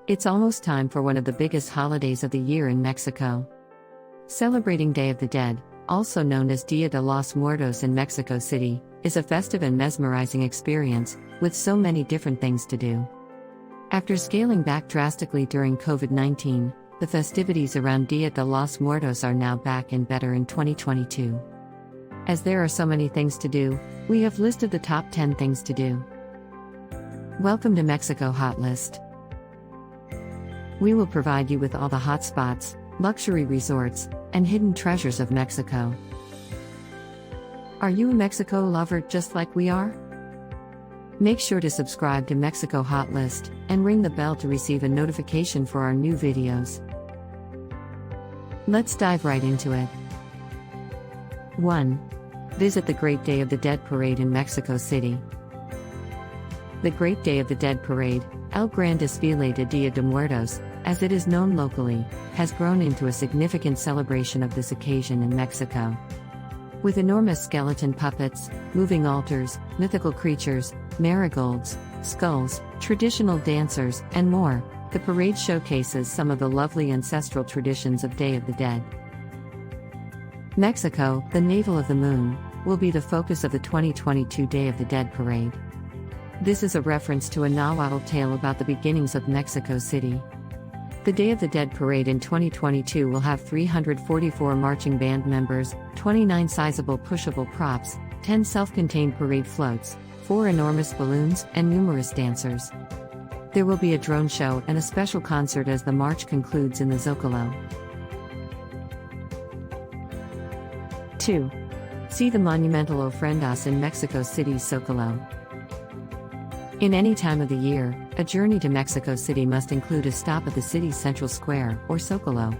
It's almost time for one of the biggest holidays of the year in Mexico. Celebrating Day of the Dead, also known as Dia de los Muertos in Mexico City, is a festive and mesmerizing experience, with so many different things to do. After scaling back drastically during COVID-19, the festivities around Dia de los Muertos are now back and better in 2022. As there are so many things to do, we have listed the top 10 things to do. Welcome to Mexico Hotlist. We will provide you with all the hot spots, luxury resorts, and hidden treasures of Mexico. Are you a Mexico lover just like we are? Make sure to subscribe to Mexico Hotlist and ring the bell to receive a notification for our new videos. Let's dive right into it. 1. Visit the Great Day of the Dead Parade in Mexico City. The Great Day of the Dead Parade, El Gran Desfile de Dia de Muertos, as it is known locally, has grown into a significant celebration of this occasion in Mexico. With enormous skeleton puppets, moving altars, mythical creatures, marigolds, skulls, traditional dancers, and more, the parade showcases some of the lovely ancestral traditions of Day of the Dead. Mexico, the navel of the moon, will be the focus of the 2022 Day of the Dead Parade. This is a reference to a Nahuatl tale about the beginnings of Mexico City. The Day of the Dead Parade in 2022 will have 344 marching band members, 29 sizable pushable props, 10 self-contained parade floats, 4 enormous balloons, and numerous dancers. There will be a drone show and a special concert as the march concludes in the Zócalo. 2. See the Monumental Ofrendas in Mexico City's Zócalo. In any time of the year, a journey to Mexico City must include a stop at the city's central square, or Zócalo.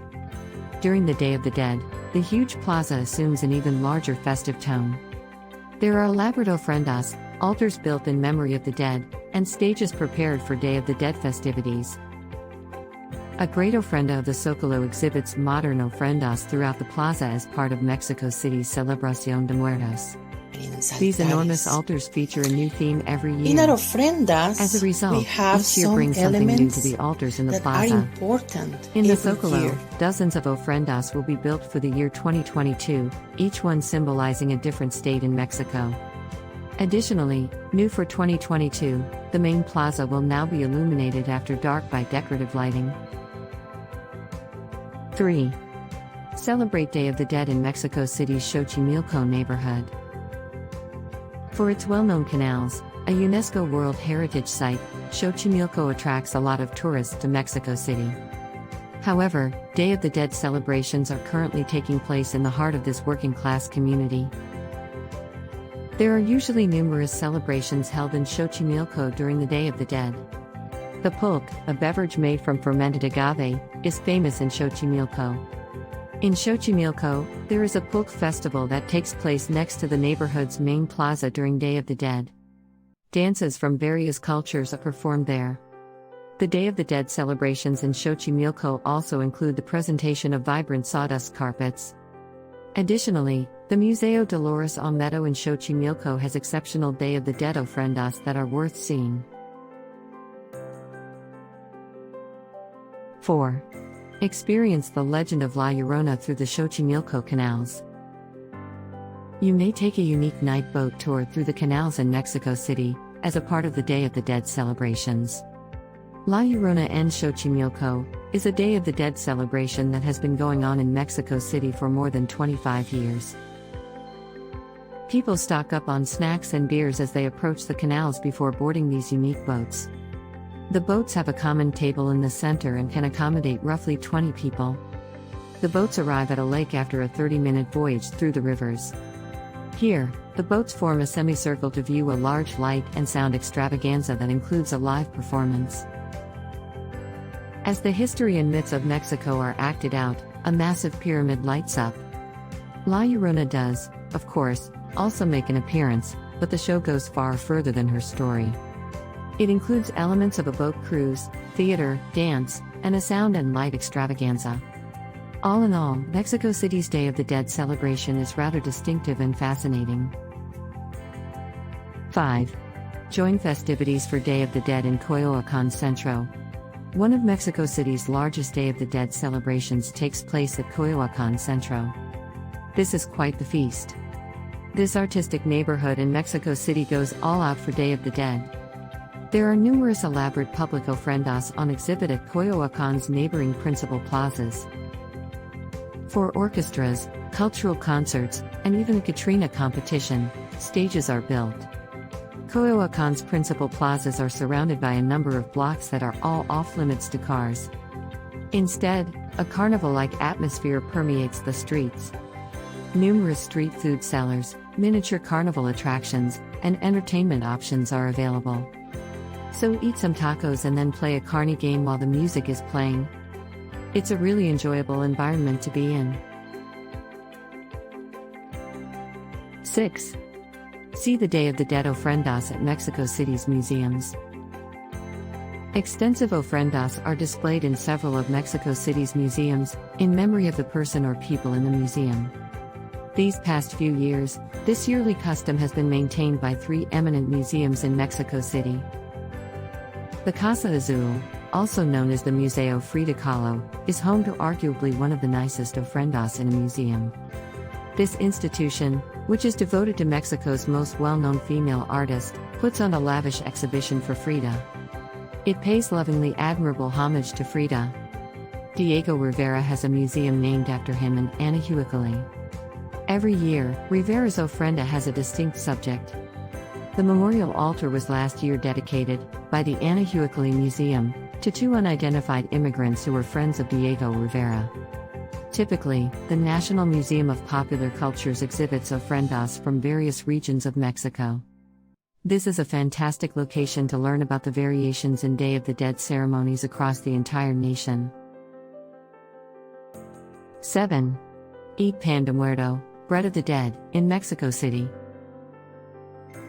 During the Day of the Dead, the huge plaza assumes an even larger festive tone. There are elaborate ofrendas, altars built in memory of the dead, and stages prepared for Day of the Dead festivities. A great ofrenda of the Zócalo exhibits modern ofrendas throughout the plaza as part of Mexico City's Celebración de Muertos. These enormous altars feature a new theme every year. In our ofrendas, as a result, we have each year some brings something new elements to the altars in the that plaza. are important In the every Zócalo, year. dozens of ofrendas will be built for the year 2022, each one symbolizing a different state in Mexico. Additionally, new for 2022, the main plaza will now be illuminated after dark by decorative lighting. 3. Celebrate Day of the Dead in Mexico City's Xochimilco neighborhood. For its well-known canals, a UNESCO World Heritage Site, Xochimilco attracts a lot of tourists to Mexico City. However, Day of the Dead celebrations are currently taking place in the heart of this working-class community. There are usually numerous celebrations held in Xochimilco during the Day of the Dead. The pulque, a beverage made from fermented agave, is famous in Xochimilco. In Xochimilco, there is a pulque festival that takes place next to the neighborhood's main plaza during Day of the Dead. Dances from various cultures are performed there. The Day of the Dead celebrations in Xochimilco also include the presentation of vibrant sawdust carpets. Additionally, the Museo Dolores Olmedo in Xochimilco has exceptional Day of the Dead ofrendas that are worth seeing. 4. Experience the legend of La Llorona through the Xochimilco canals. You may take a unique night boat tour through the canals in Mexico City, as a part of the Day of the Dead celebrations. La Llorona en Xochimilco is a Day of the Dead celebration that has been going on in Mexico City for more than 25 years. People stock up on snacks and beers as they approach the canals before boarding these unique boats. The boats have a common table in the center and can accommodate roughly 20 people. The boats arrive at a lake after a 30-minute voyage through the rivers. Here, the boats form a semicircle to view a large light and sound extravaganza that includes a live performance. As the history and myths of Mexico are acted out, a massive pyramid lights up. La Llorona does, of course, also make an appearance, but the show goes far further than her story. It includes elements of a boat cruise, theater, dance, and a sound and light extravaganza. All in all, Mexico City's Day of the Dead celebration is rather distinctive and fascinating. 5. Join festivities for Day of the Dead in Coyoacán Centro. One of Mexico City's largest Day of the Dead celebrations takes place at Coyoacán Centro. This is quite the feast. This artistic neighborhood in Mexico City goes all out for Day of the Dead. There are numerous elaborate public ofrendas on exhibit at Coyoacán's neighboring principal plazas. For orchestras, cultural concerts, and even a Katrina competition, stages are built. Coyoacán's principal plazas are surrounded by a number of blocks that are all off-limits to cars. Instead, a carnival-like atmosphere permeates the streets. Numerous street food sellers, miniature carnival attractions, and entertainment options are available. So eat some tacos and then play a carny game while the music is playing. It's a really enjoyable environment to be in. 6. See the Day of the Dead ofrendas at Mexico City's museums. Extensive ofrendas are displayed in several of Mexico City's museums, in memory of the person or people in the museum. These past few years, this yearly custom has been maintained by 3 eminent museums in Mexico City. The Casa Azul, also known as the Museo Frida Kahlo, is home to arguably one of the nicest ofrendas in a museum. This institution, which is devoted to Mexico's most well-known female artist, puts on a lavish exhibition for Frida. It pays lovingly admirable homage to Frida. Diego Rivera has a museum named after him in Anahuacalli. Every year, Rivera's ofrenda has a distinct subject. The memorial altar was last year dedicated, by the Anahuacalli Museum, to 2 unidentified immigrants who were friends of Diego Rivera. Typically, the National Museum of Popular Cultures exhibits ofrendas from various regions of Mexico. This is a fantastic location to learn about the variations in Day of the Dead ceremonies across the entire nation. 7. Eat Pandemuerto, bread of the dead, in Mexico City.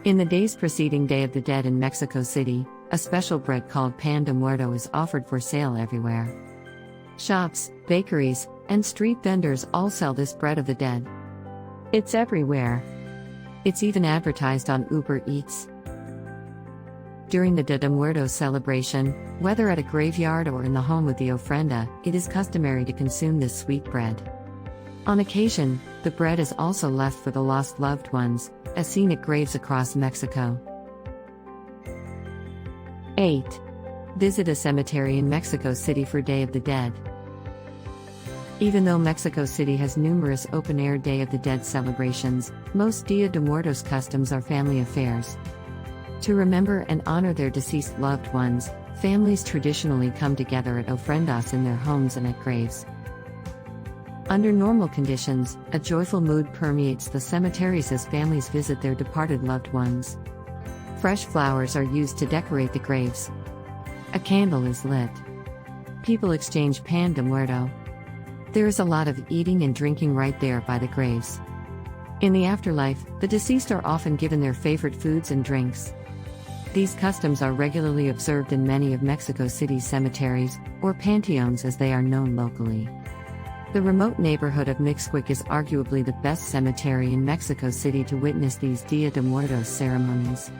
In the days preceding Day of the Dead in Mexico City, a special bread called Pandemuerto is offered for sale everywhere. Shops, bakeries, and street vendors all sell this bread of the dead. It's everywhere. It's even advertised on Uber Eats. During the Dia de Muertos celebration, whether at a graveyard or in the home with the ofrenda, it is customary to consume this sweet bread. On occasion, the bread is also left for the lost loved ones, as seen at graves across Mexico. 8. Visit a cemetery in Mexico City for Day of the Dead. Even though Mexico City has numerous open-air Day of the Dead celebrations, most Dia de Muertos customs are family affairs. To remember and honor their deceased loved ones, families traditionally come together at ofrendas in their homes and at graves. Under normal conditions, a joyful mood permeates the cemeteries as families visit their departed loved ones. Fresh flowers are used to decorate the graves. A candle is lit. People exchange pan de muerto. There is a lot of eating and drinking right there by the graves. In the afterlife, the deceased are often given their favorite foods and drinks. These customs are regularly observed in many of Mexico City's cemeteries, or panteones as they are known locally. The remote neighborhood of Mixquic is arguably the best cemetery in Mexico City to witness these Dia de Muertos ceremonies.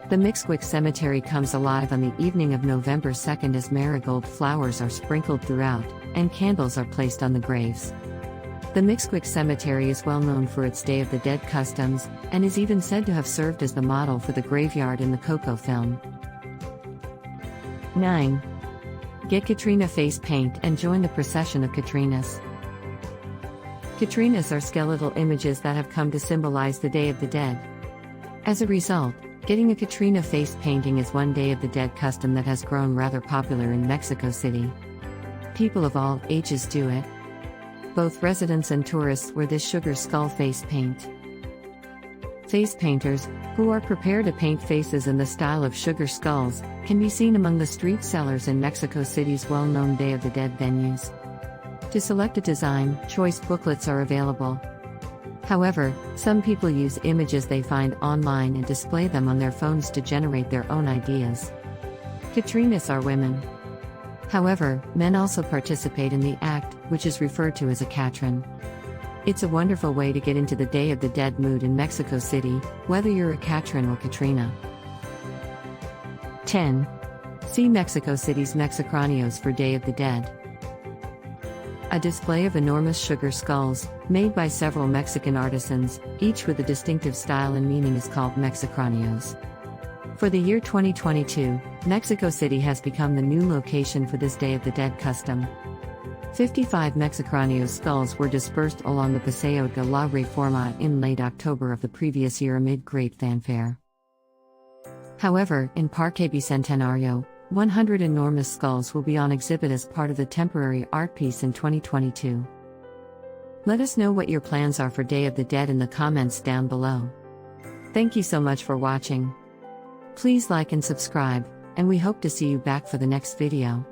The Mixquic Cemetery comes alive on the evening of November 2nd as marigold flowers are sprinkled throughout, and candles are placed on the graves. The Mixquic Cemetery is well known for its Day of the Dead customs, and is even said to have served as the model for the graveyard in the Coco film. 9. Get Katrina face paint and join the procession of Katrinas. Katrinas are skeletal images that have come to symbolize the Day of the Dead. As a result, getting a Katrina face painting is one Day of the Dead custom that has grown rather popular in Mexico City. People of all ages do it. Both residents and tourists wear this sugar skull face paint. Face painters, who are prepared to paint faces in the style of sugar skulls, can be seen among the street sellers in Mexico City's well-known Day of the Dead venues. To select a design, choice booklets are available. However, some people use images they find online and display them on their phones to generate their own ideas. Katrinas are women. However, men also participate in the act, which is referred to as a Katrin. It's a wonderful way to get into the Day of the Dead mood in Mexico City, whether you're a Katrin or Katrina. 10. See Mexico City's Mexicranos for Day of the Dead. A display of enormous sugar skulls, made by several Mexican artisans, each with a distinctive style and meaning, is called Mexicranos. For the year 2022, Mexico City has become the new location for this Day of the Dead custom. 55 Mexicranos skulls were dispersed along the Paseo de la Reforma in late October of the previous year amid great fanfare. However, in Parque Bicentenario, 100 enormous skulls will be on exhibit as part of the temporary art piece in 2022. Let us know what your plans are for Day of the Dead in the comments down below. Thank you so much for watching. Please like and subscribe, and we hope to see you back for the next video.